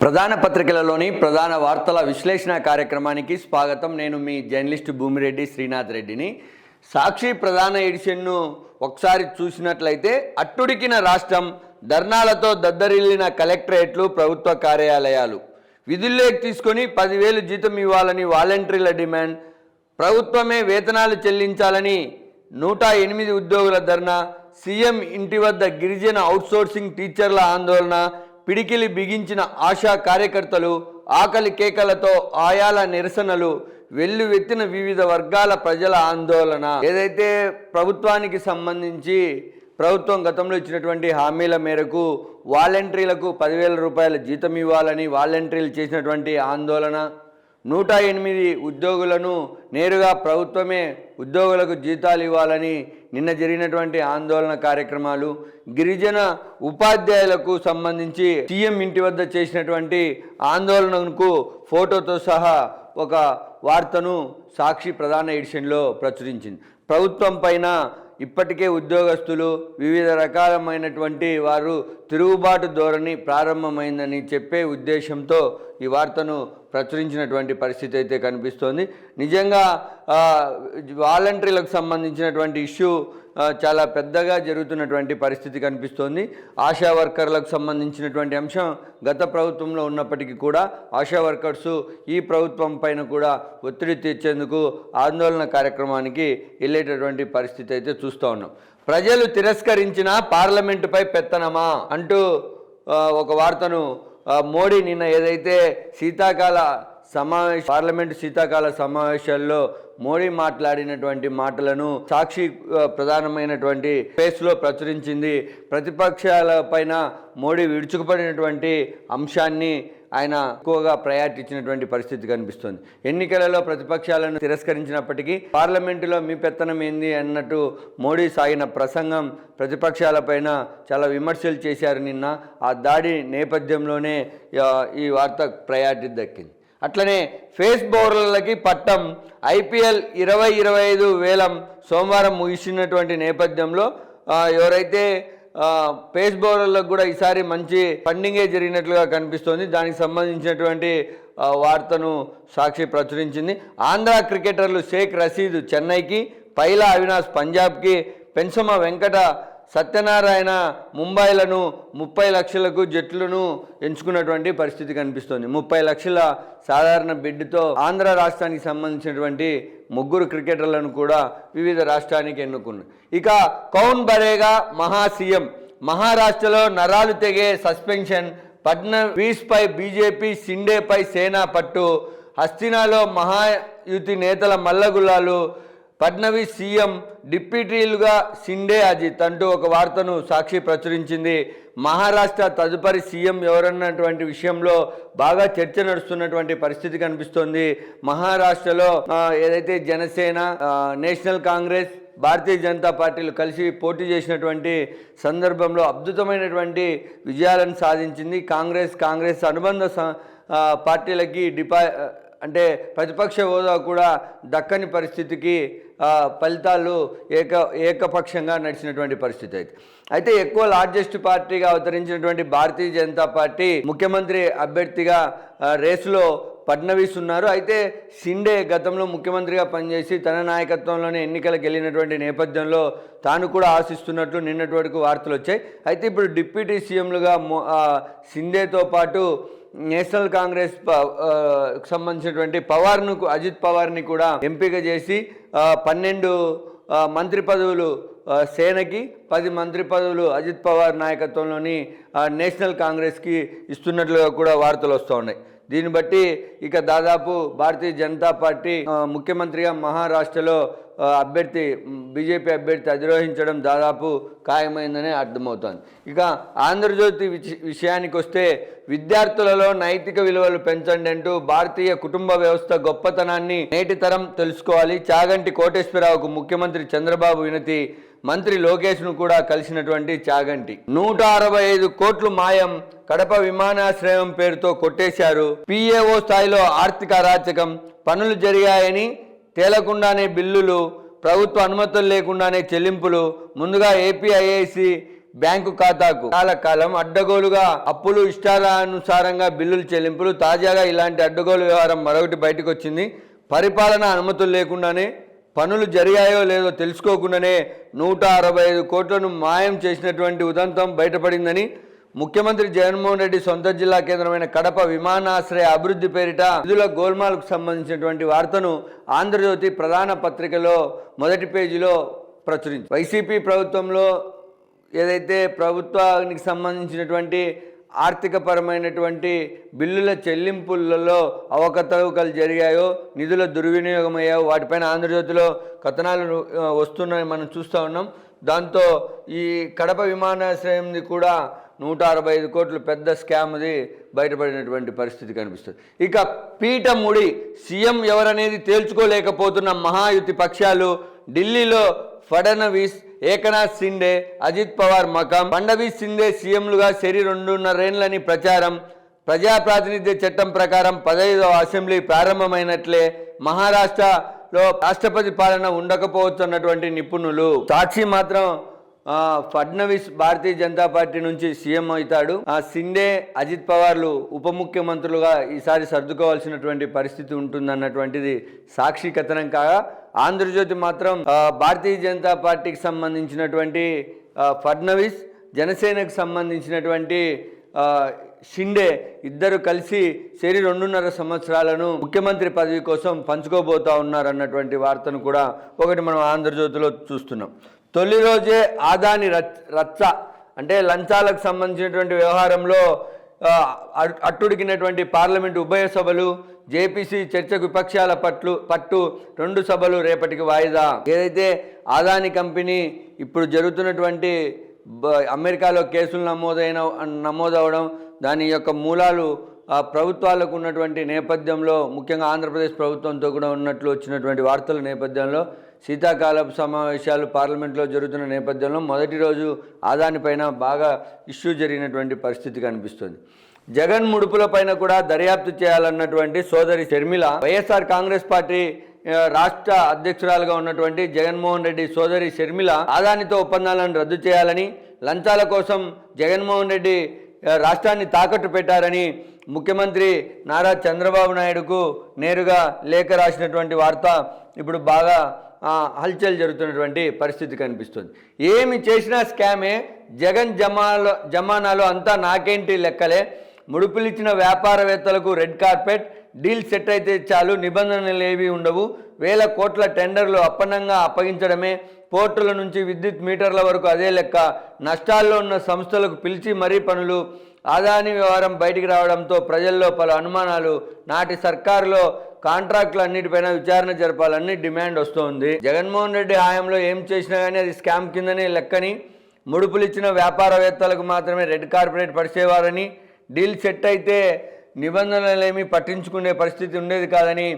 ప్రధాన పత్రికలలోని ప్రధాన వార్తల విశ్లేషణ కార్యక్రమానికి స్వాగతం. నేను మీ జర్నలిస్ట్ భూమిరెడ్డి శ్రీనాథ్ రెడ్డిని. సాక్షి ప్రధాన ఎడిషన్ను ఒకసారి చూసినట్లయితే అట్టుడికిన రాష్ట్రం, ధర్నాలతో దద్దరిల్లిన కలెక్టరేట్లు, ప్రభుత్వ కార్యాలయాలు, విధుల్లోకి తీసుకొని 10,000 జీతం ఇవ్వాలని వాలంటీర్ల డిమాండ్, ప్రభుత్వమే వేతనాలు చెల్లించాలని 108 ఉద్యోగుల ధర్నా, సీఎం ఇంటి వద్ద గిరిజన అవుట్సోర్సింగ్ టీచర్ల ఆందోళన, పిడికిలి బిగించిన ఆశా కార్యకర్తలు, ఆకలి కేకలతో ఆయాల నిరసనలు, వెల్లువెత్తిన వివిధ వర్గాల ప్రజల ఆందోళన. ఏదైతే ప్రభుత్వానికి సంబంధించి ప్రభుత్వం గతంలో ఇచ్చినటువంటి హామీల మేరకు వాలంటీర్లకు 10,000 రూపాయల జీతం ఇవ్వాలని వాలంటీర్లు చేసినటువంటి ఆందోళన, 108 ఉద్యోగులను నేరుగా ప్రభుత్వమే ఉద్యోగులకు జీతాలు ఇవ్వాలని నిన్న జరిగినటువంటి ఆందోళన కార్యక్రమాలు, గిరిజన ఉపాధ్యాయులకు సంబంధించి సీఎం ఇంటి వద్ద చేసినటువంటి ఆందోళనకు ఫోటోతో సహా ఒక వార్తను సాక్షి ప్రధాన ఎడిషన్లో ప్రచురించింది. ప్రభుత్వం పైన ఇప్పటికే ఉద్యోగస్తులు వివిధ రకాలమైనటువంటి వారు తిరుగుబాటు ధోరణి ప్రారంభమైందని చెప్పే ఉద్దేశంతో ఈ వార్తను ప్రచురించినటువంటి పరిస్థితి అయితే కనిపిస్తోంది. నిజంగా వాలంటీర్లకు సంబంధించినటువంటి ఇష్యూ చాలా పెద్దగా జరుగుతున్నటువంటి పరిస్థితి కనిపిస్తోంది. ఆశా వర్కర్లకు సంబంధించినటువంటి అంశం గత ప్రభుత్వంలో ఉన్నప్పటికీ కూడా ఆశా వర్కర్సు ఈ ప్రభుత్వం పైన కూడా ఒత్తిడి తెచ్చేందుకు ఆందోళన కార్యక్రమానికి వెళ్ళేటటువంటి పరిస్థితి అయితే చూస్తూ ఉన్నాం. ప్రజలు తిరస్కరించిన పార్లమెంటుపై పెత్తనమా అంటూ ఒక వార్తను మోడీ నిన్న ఏదైతే పార్లమెంటు శీతాకాల సమావేశాల్లో మోడీ మాట్లాడినటువంటి మాటలను సాక్షి ప్రధానమైనటువంటి ఫేస్లో ప్రచురించింది. ప్రతిపక్షాల పైన మోడీ విడుచుకుపడినటువంటి అంశాన్ని ఆయన ఎక్కువగా ప్రయారిటీ ఇచ్చినటువంటి పరిస్థితి కనిపిస్తుంది. ఎన్నికలలో ప్రతిపక్షాలను తిరస్కరించినప్పటికీ పార్లమెంటులో మీ పెత్తనం ఏంది అన్నట్టు మోడీ సాగిన ప్రసంగం ప్రతిపక్షాలపైన చాలా విమర్శలు చేశారు నిన్న. ఆ దాడి నేపథ్యంలోనే ఈ వార్త ప్రయారిటీ దక్కింది. అట్లనే ఫేస్ బౌలర్లకి పట్టం, IPL 2025 వేలం సోమవారం ముగిసినటువంటి నేపథ్యంలో ఎవరైతే పేస్ బౌలర్లకు కూడా ఈసారి మంచి ఫండింగే జరిగినట్లుగా కనిపిస్తోంది. దానికి సంబంధించినటువంటి వార్తను సాక్షి ప్రచురించింది. ఆంధ్ర క్రికెటర్లు షేక్ రషీద్ చెన్నైకి, పైలా అవినాష్ పంజాబ్కి, పెన్సమ వెంకట సత్యనారాయణ ముంబైలను 30 లక్షలకు జట్లను ఎంచుకున్నటువంటి పరిస్థితి కనిపిస్తోంది. 30 లక్షల సాధారణ బిడ్డుతో ఆంధ్ర రాష్ట్రానికి సంబంధించినటువంటి 3 క్రికెటర్లను కూడా వివిధ రాష్ట్రానికి ఎన్నుకున్నారు. ఇక కౌన్ బరేగా మహా సీఎం, మహారాష్ట్రలో నరాలు తెగే సస్పెన్షన్, ఫడ్నవీస్పై బీజేపీ, షిండేపై సేనా పట్టు, హస్తినాలో మహాయుతి నేతల మల్లగుల్లాలు, ఫడ్నవీస్ సీఎం, డిప్యూటీలుగా షిండే అజిత్ అంటూ ఒక వార్తను సాక్షి ప్రచురించింది. మహారాష్ట్ర తదుపరి సీఎం ఎవరన్నటువంటి విషయంలో బాగా చర్చ నడుస్తున్నటువంటి పరిస్థితి కనిపిస్తోంది. మహారాష్ట్రలో ఏదైతే జనసేన, నేషనల్ కాంగ్రెస్, భారతీయ జనతా పార్టీలు కలిసి పోటీ చేసినటువంటి సందర్భంలో అద్భుతమైనటువంటి విజయాలను సాధించింది. కాంగ్రెస్ అనుబంధ పార్టీలకి అంటే ప్రతిపక్ష హోదా కూడా దక్కని పరిస్థితికి ఫలితాలు ఏకపక్షంగా నడిచినటువంటి పరిస్థితి అయితే ఎక్కువ లార్జెస్ట్ పార్టీగా అవతరించినటువంటి భారతీయ జనతా పార్టీ ముఖ్యమంత్రి అభ్యర్థిగా రేసులో ఫడ్నవీస్ ఉన్నారు. అయితే షిండే గతంలో ముఖ్యమంత్రిగా పనిచేసి తన నాయకత్వంలోనే ఎన్నికలకు వెళ్ళినటువంటి నేపథ్యంలో తాను కూడా ఆశిస్తున్నట్లు నిన్నటి వరకు వార్తలు వచ్చాయి. అయితే ఇప్పుడు డిప్యూటీ సీఎంలుగా షిండేతో పాటు నేషనల్ కాంగ్రెస్ సంబంధించినటువంటి అజిత్ పవార్ని కూడా ఎంపిక చేసి 12 మంత్రి పదవులు సేనకి, 10 మంత్రి పదవులు అజిత్ పవార్ నాయకత్వంలోని నేషనల్ కాంగ్రెస్కి ఇస్తున్నట్లుగా కూడా వార్తలు వస్తూ ఉన్నాయి. దీన్ని బట్టి ఇక దాదాపు భారతీయ జనతా పార్టీ ముఖ్యమంత్రిగా మహారాష్ట్రలో బీజేపీ అభ్యర్థి అధిరోహించడం దాదాపు ఖాయమైందనే అర్థమవుతోంది. ఇక ఆంధ్రజ్యోతి విషయానికి వస్తే విద్యార్థులలో నైతిక విలువలు పెంచండి అంటూ భారతీయ కుటుంబ వ్యవస్థ గొప్పతనాన్ని నేటి తరం తెలుసుకోవాలి, చాగంటి కోటేశ్వరరావుకు ముఖ్యమంత్రి చంద్రబాబు వినతి, మంత్రి లోకేష్ను కూడా కలిసినటువంటి చాగంటి. 165 కోట్లు మాయం, కడప విమానాశ్రయం పేరుతో కొట్టేశారు, PAO స్థాయిలో ఆర్థిక అరాచకం, పనులు జరిగాయని తేలకుండానే బిల్లులు, ప్రభుత్వ అనుమతులు లేకుండానే చెల్లింపులు, ముందుగా ఏపీ IIC బ్యాంకు ఖాతాకు కాలం అడ్డగోలుగా అప్పులు ఇష్టానుసారంగా బిల్లులు చెల్లింపులు. తాజాగా ఇలాంటి అడ్డగోలు వ్యవహారం మరొకటి బయటకు వచ్చింది. పరిపాలన అనుమతులు లేకుండానే పనులు జరిగాయో లేదో తెలుసుకోకుండానే 165 కోట్లను మాయం చేసినటువంటి ఉదంతం బయటపడిందని ముఖ్యమంత్రి జగన్మోహన్ రెడ్డి సొంత జిల్లా కేంద్రమైన కడప విమానాశ్రయ అభివృద్ధి పేరిట నిధుల గోల్మాల్కు సంబంధించినటువంటి వార్తను ఆంధ్రజ్యోతి ప్రధాన పత్రికలో మొదటి పేజీలో ప్రచురించింది. వైసీపీ ప్రభుత్వంలో ఏదైతే ప్రభుత్వానికి సంబంధించినటువంటి ఆర్థికపరమైనటువంటి బిల్లుల చెల్లింపులలో అవకతవకలు జరిగాయో, నిధుల దుర్వినియోగం అయ్యాయో వాటిపైన ఆంధ్రజ్యోతిలో కథనాలు వస్తున్నాయని మనం చూస్తూ ఉన్నాం. దాంతో ఈ కడప విమానాశ్రయంది కూడా 165 కోట్లు పెద్ద స్కామ్ది బయటపడినటువంటి పరిస్థితి కనిపిస్తుంది. ఇక పీఠముడి సీఎం ఎవరనేది తేల్చుకోలేకపోతున్న మహాయుతి పక్షాలు. ఢిల్లీలో ఫడ్నవీస్, ఏకనాథ్ సిండే, అజిత్ పవార్ మకాం. ఫడ్నవీస్, సిండే సీఎంలుగా సరి 2.5 ఏళ్లని ప్రచారం. ప్రజాప్రాతినిధ్య చట్టం ప్రకారం 15వ అసెంబ్లీ ప్రారంభమైనట్లే. మహారాష్ట్రలో రాష్ట్రపతి పాలన ఉండకపోవచ్చు అన్నటువంటి నిపుణులు. సాక్షి మాత్రం ఫడ్నవీస్ భారతీయ జనతా పార్టీ నుంచి సీఎం అవుతాడు, సిండే, అజిత్ పవార్లు ఉప ముఖ్యమంత్రులుగా ఈసారి సర్దుకోవాల్సినటువంటి పరిస్థితి ఉంటుందన్నటువంటిది సాక్షి కథనం కాగా, ఆంధ్రజ్యోతి మాత్రం భారతీయ జనతా పార్టీకి సంబంధించినటువంటి ఫడ్నవీస్, జనసేనకు సంబంధించినటువంటి షిండే ఇద్దరు కలిసి సరి 2.5 సంవత్సరాలను ముఖ్యమంత్రి పదవి కోసం పంచుకోబోతా ఉన్నారన్నటువంటి వార్తను కూడా ఒకటి మనం ఆంధ్రజ్యోతిలో చూస్తున్నాం. తొలి రోజే ఆదాని రచ్చ అంటే లంచాలకు సంబంధించినటువంటి వ్యవహారంలో అట్టుడికినటువంటి పార్లమెంటు ఉభయ సభలు. జేపీసీ చర్చకు విపక్షాల పట్టు 2 సభలు రేపటికి వాయిదా. ఏదైతే ఆదాని కంపెనీ ఇప్పుడు జరుగుతున్నటువంటి అమెరికాలో కేసులు నమోదవడం, దాని యొక్క మూలాలు ప్రభుత్వాలకు ఉన్నటువంటి నేపథ్యంలో, ముఖ్యంగా ఆంధ్రప్రదేశ్ ప్రభుత్వంతో కూడా ఉన్నట్లు వచ్చినటువంటి వార్తల నేపథ్యంలో, శీతాకాలపు సమావేశాలు పార్లమెంట్లో జరుగుతున్న నేపథ్యంలో మొదటి రోజు ఆదాని పైన బాగా ఇష్యూ జరిగినటువంటి పరిస్థితి కనిపిస్తుంది. జగన్ ముడుపుల పైన కూడా దర్యాప్తు చేయాలన్నటువంటి సోదరి షర్మిల, వైఎస్ఆర్ కాంగ్రెస్ పార్టీ రాష్ట్ర అధ్యక్షురాలుగా ఉన్నటువంటి జగన్మోహన్ రెడ్డి సోదరి షర్మిల ఆదానితో ఒప్పందాలను రద్దు చేయాలని, లంచాల కోసం జగన్మోహన్ రెడ్డి రాష్ట్రాన్ని తాకట్టు పెట్టారని ముఖ్యమంత్రి నారా చంద్రబాబు నాయుడుకు నేరుగా లేఖ రాసినటువంటి వార్త ఇప్పుడు బాగా హల్చల్ జరుగుతున్నటువంటి పరిస్థితి కనిపిస్తుంది. ఏమి చేసినా స్కామే, జగన్ జమానాలో అంతా నాకేంటి లెక్కలే, ముడుపులిచ్చిన వ్యాపారవేత్తలకు రెడ్ కార్పెట్, డీల్ సెట్ అయితే చాలు, నిబంధనలు ఏవి ఉండవు, 1000 కోట్ల టెండర్లు అప్పనంగా అప్పగించడమే, పోర్టుల నుంచి విద్యుత్ మీటర్ల వరకు అదే లెక్క, నష్టాల్లో ఉన్న సంస్థలకు పిలిచి మరీ పనులు. ఆదాని వ్యవహారం బయటికి రావడంతో ప్రజల్లో పలు అనుమానాలు. నాటి సర్కారులో కాంట్రాక్టులు అన్నిటిపైన విచారణ జరపాలని డిమాండ్ వస్తోంది. జగన్మోహన్ రెడ్డి హయాంలో ఏం చేసినా కానీ అది స్కామ్ కిందనే లెక్కని, ముడుపులు ఇచ్చిన వ్యాపారవేత్తలకు మాత్రమే రెడ్ కార్పొరేట్ పరిచేవారని, డీల్ సెట్ అయితే నిబంధనలేమీ పట్టించుకునే పరిస్థితి ఉండేది కాదని,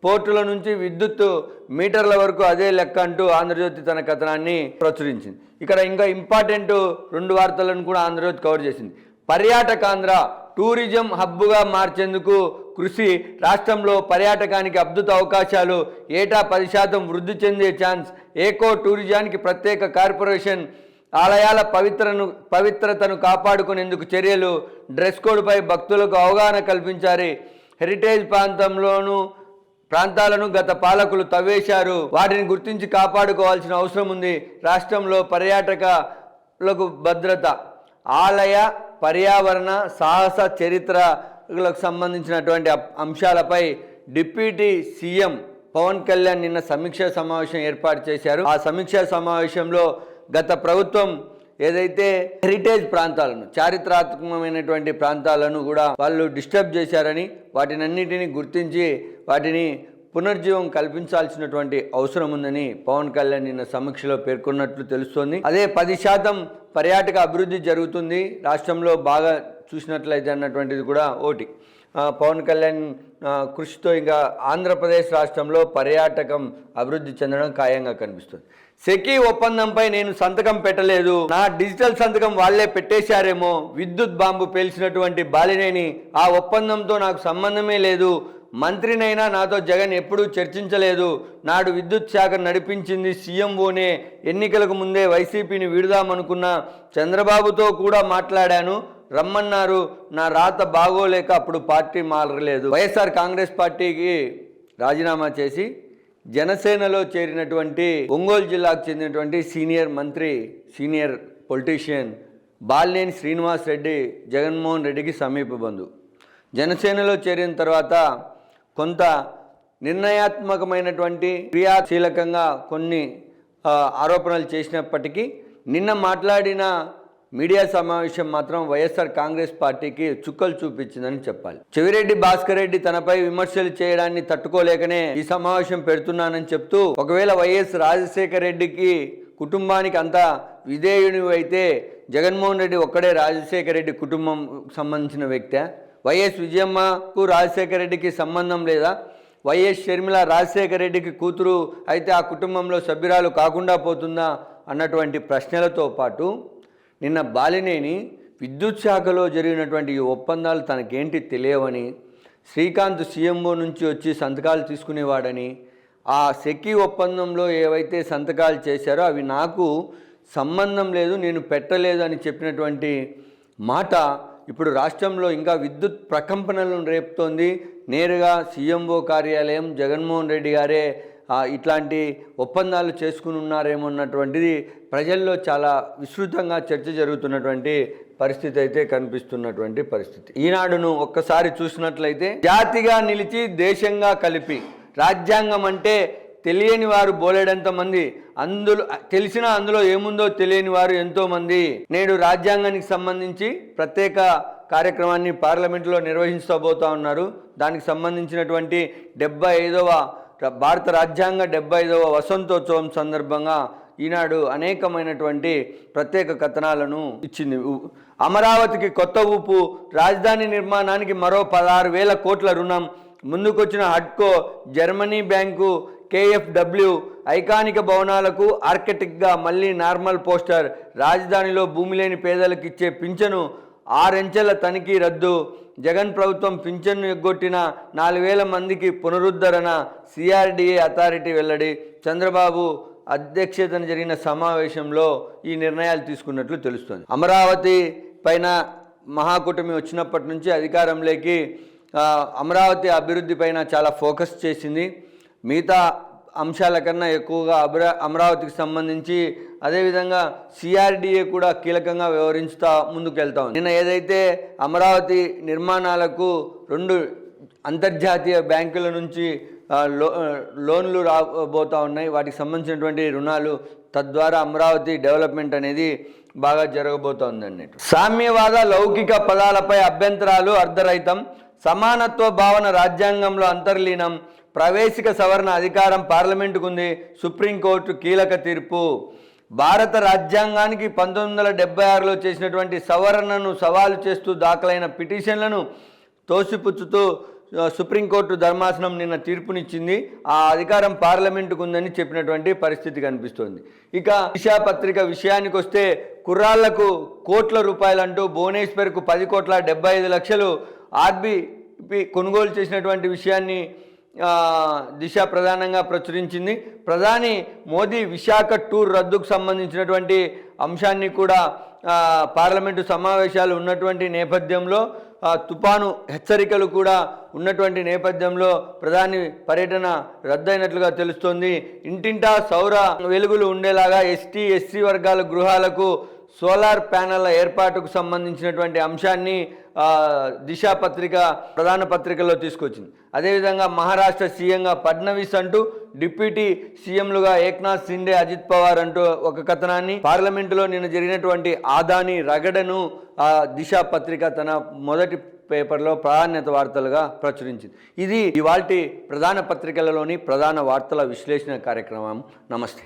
పోర్టుల నుంచి విద్యుత్ మీటర్ల వరకు అదే లెక్క అంటూ ఆంధ్రజ్యోతి తన కథనాన్ని ప్రచురించింది. ఇక్కడ ఇంకా ఇంపార్టెంట్ 2 వార్తలను కూడా ఆంధ్రజ్యోతి కవర్ చేసింది. పర్యాటకాంధ్ర టూరిజం హబ్గా మార్చేందుకు కృషి, రాష్ట్రంలో పర్యాటకానికి అద్భుత అవకాశాలు, ఏటా 10% వృద్ధి చెందే ఛాన్స్, ఏకో టూరిజానికి ప్రత్యేక కార్పొరేషన్, ఆలయాల పవిత్రతను కాపాడుకునేందుకు చర్యలు, డ్రెస్ కోడ్పై భక్తులకు అవగాహన కల్పించారు, హెరిటేజ్ ప్రాంతాలను గత పాలకులు తవ్వేశారు, వాటిని గుర్తించి కాపాడుకోవాల్సిన అవసరం ఉంది, రాష్ట్రంలో పర్యాటకులకు భద్రత, ఆలయ పర్యావరణ సాహస చరిత్రలకు సంబంధించినటువంటి అంశాలపై డిప్యూటీ సీఎం పవన్ కళ్యాణ్ నిన్న సమీక్షా సమావేశం ఏర్పాటు చేశారు. ఆ సమీక్షా సమావేశంలో గత ప్రభుత్వం ఏదైతే హెరిటేజ్ ప్రాంతాలను, చారిత్రాత్మకమైనటువంటి ప్రాంతాలను కూడా వాళ్ళు డిస్టర్బ్ చేశారని, వాటినన్నిటిని గుర్తించి వాటిని పునర్జీవం కల్పించాల్సినటువంటి అవసరం ఉందని పవన్ కళ్యాణ్ నిన్న సమీక్షలో పేర్కొన్నట్లు తెలుస్తోంది. అదే 10% పర్యాటక అభివృద్ధి జరుగుతుంది రాష్ట్రంలో బాగా చూసినట్లయితే అన్నటువంటిది కూడా ఒకటి. పవన్ కళ్యాణ్ కృషితో ఇంకా ఆంధ్రప్రదేశ్ రాష్ట్రంలో పర్యాటకం అభివృద్ధి చెందడం ఖాయంగా కనిపిస్తుంది. సెకీ ఒప్పందంపై నేను సంతకం పెట్టలేదు, నా డిజిటల్ సంతకం వాళ్లే పెట్టేశారేమో, విద్యుత్ బాంబు పేల్చినటువంటి బాలినేని, ఆ ఒప్పందంతో నాకు సంబంధమే లేదు, మంత్రినైనా నాతో జగన్ ఎప్పుడూ చర్చించలేదు. నాడు విద్యుత్ శాఖ నడిపించింది సీఎంఓనే. ఎన్నికలకు ముందే వైసీపీని వీడుదామనుకున్న చంద్రబాబుతో కూడా మాట్లాడాను. రమ్మన్నారు. నా రాత బాగోలేక అప్పుడు పార్టీ మారలేదు. వైఎస్ఆర్ కాంగ్రెస్ పార్టీకి రాజీనామా చేసి జనసేనలో చేరినటువంటి ఒంగోలు జిల్లాకు చెందినటువంటి సీనియర్ పొలిటీషియన్ బాలినేని శ్రీనివాస్ రెడ్డి జగన్మోహన్ రెడ్డికి సమీప బంధువు. జనసేనలో చేరిన తర్వాత కొంత నిర్ణయాత్మకమైనటువంటి క్రియాశీలకంగా కొన్ని ఆరోపణలు చేసినప్పటికీ నిన్న మాట్లాడిన మీడియా సమావేశం మాత్రం వైఎస్ఆర్ కాంగ్రెస్ పార్టీకి చుక్కలు చూపించిందని చెప్పాలి. చెవిరెడ్డి భాస్కర్ రెడ్డి తనపై విమర్శలు చేయడాన్ని తట్టుకోలేకనే ఈ సమావేశం పెడుతున్నానని చెప్తూ, ఒకవేళ వైఎస్ రాజశేఖర రెడ్డికి కుటుంబానికి అంతా విధేయుని అయితే జగన్మోహన్ రెడ్డి ఒక్కడే రాజశేఖర రెడ్డి కుటుంబం సంబంధించిన వ్యక్తే? వైఎస్ విజయమ్మకు రాజశేఖర రెడ్డికి సంబంధం లేదా? వైఎస్ షర్మిల రాజశేఖర రెడ్డికి కూతురు అయితే ఆ కుటుంబంలో సభ్యురాలు కాకుండా పోతుందా అన్నటువంటి ప్రశ్నలతో పాటు నిన్న బాలినేని విద్యుత్ శాఖలో జరిగినటువంటి ఈ ఒప్పందాలు తనకేంటి తెలియవని, శ్రీకాంత్ సీఎంఓ నుంచి వచ్చి సంతకాలు తీసుకునేవాడని, ఆ సెకీ ఒప్పందంలో ఏవైతే సంతకాలు చేశారో అవి నాకు సంబంధం లేదు, నేను పెట్టలేదు అని చెప్పినటువంటి మాట ఇప్పుడు రాష్ట్రంలో ఇంకా విద్యుత్ ప్రకంపనలను రేపుతోంది. నేరుగా సీఎంఓ కార్యాలయం జగన్మోహన్ రెడ్డి గారే ఇట్లాంటి ఒప్పందాలు చేసుకుని ఉన్నారేమో అన్నటువంటిది ప్రజల్లో చాలా విస్తృతంగా చర్చ జరుగుతున్నటువంటి పరిస్థితి అయితే కనిపిస్తున్నటువంటి పరిస్థితి. ఈనాడును ఒక్కసారి చూసినట్లయితే, జాతిగా నిలిచి దేశంగా కలిపి రాజ్యాంగం అంటే తెలియని వారు బోలెడంత మంది, తెలిసినా అందులో ఏముందో తెలియని వారు ఎంతోమంది. నేడు రాజ్యాంగానికి సంబంధించి ప్రత్యేక కార్యక్రమాన్ని పార్లమెంటులో నిర్వహించబోతా ఉన్నారు. దానికి సంబంధించినటువంటి 75వ భారత రాజ్యాంగ 75వ వసంతోత్సవం సందర్భంగా ఈనాడు అనేకమైనటువంటి ప్రత్యేక కథనాలను ఇచ్చింది. అమరావతికి కొత్త ఊపు, రాజధాని నిర్మాణానికి మరో 16,000 కోట్ల రుణం, ముందుకొచ్చిన హడ్కో, జర్మనీ బ్యాంకు, KFW, ఐకానిక భవనాలకు ఆర్కిటెక్ట్గా మళ్ళీ నార్మల్ పోస్టర్, రాజధానిలో భూమి లేని పేదలకు ఇచ్చే పింఛను 6 అంచెల తనిఖీ రద్దు, జగన్ ప్రభుత్వం పింఛన్ను ఎగ్గొట్టిన 4,000 మందికి పునరుద్ధరణ, CRDA అథారిటీ వెల్లడి. చంద్రబాబు అధ్యక్షతన జరిగిన సమావేశంలో ఈ నిర్ణయాలు తీసుకున్నట్లు తెలుస్తోంది. అమరావతి పైన మహాకూటమి వచ్చినప్పటి నుంచి అధికారంలోకి అమరావతి అభివృద్ధి పైన చాలా ఫోకస్ చేసింది. మిగతా అంశాల కన్నా ఎక్కువగా అమరావతికి సంబంధించి అదేవిధంగా CRDA కూడా కీలకంగా వ్యవహరించుతా ముందుకెళ్తా ఉంది. నిన్న ఏదైతే అమరావతి నిర్మాణాలకు 2 అంతర్జాతీయ బ్యాంకుల నుంచి లోన్లు రాబోతూ ఉన్నాయి, వాటికి సంబంధించినటువంటి రుణాలు, తద్వారా అమరావతి డెవలప్మెంట్ అనేది బాగా జరగబోతోంది అన్నట్టు. సామ్యవాద లౌకిక పదాలపై అభ్యంతరాలు అర్ధరహితం, సమానత్వ భావన రాజ్యాంగంలో అంతర్లీనం, ప్రవేశిక సవరణ అధికారం పార్లమెంటుకు ఉంది, సుప్రీంకోర్టు కీలక తీర్పు. భారత రాజ్యాంగానికి 1976లో చేసినటువంటి సవరణను సవాలు చేస్తూ దాఖలైన పిటిషన్లను తోసిపుచ్చుతూ సుప్రీంకోర్టు ధర్మాసనం నిన్న తీర్పునిచ్చింది. ఆ అధికారం పార్లమెంటుకు ఉందని చెప్పినటువంటి పరిస్థితి కనిపిస్తోంది. ఇక దిశా పత్రిక విషయానికి వస్తే, కుర్రాళ్లకు కోట్ల రూపాయలంటూ భువనేశ్వర్కు 10,75,00,000 ఆర్బీపీ కొనుగోలు చేసినటువంటి విషయాన్ని దిశ ప్రధానంగా ప్రచురించింది. ప్రధాని మోదీ విశాఖ టూర్ రద్దుకు సంబంధించినటువంటి అంశాన్ని కూడా పార్లమెంటు సమావేశాలు ఉన్నటువంటి నేపథ్యంలో, తుపాను హెచ్చరికలు కూడా ఉన్నటువంటి నేపథ్యంలో ప్రధాని పర్యటన రద్దయినట్లుగా తెలుస్తోంది. ఇంటింటా సౌర వెలుగులు ఉండేలాగా ST SC వర్గాల గృహాలకు సోలార్ ప్యానెళ్ల ఏర్పాటుకు సంబంధించినటువంటి అంశాన్ని దిశ పత్రిక ప్రధాన పత్రికల్లో తీసుకొచ్చింది. అదేవిధంగా మహారాష్ట్ర సీఎంగా ఫడ్నవీస్ అంటూ, డిప్యూటీ సీఎంలుగా ఏక్నాథ్ షిండే, అజిత్ పవార్ అంటూ ఒక కథనాన్ని, పార్లమెంటులో నిన్న జరిగినటువంటి ఆదాని రగడను దిశ పత్రిక తన మొదటి పేపర్లో ప్రాధాన్యత వార్తలుగా ప్రచురించింది. ఇది ఇవాల్టి ప్రధాన పత్రికలలోని ప్రధాన వార్తల విశ్లేషణ కార్యక్రమం. నమస్తే.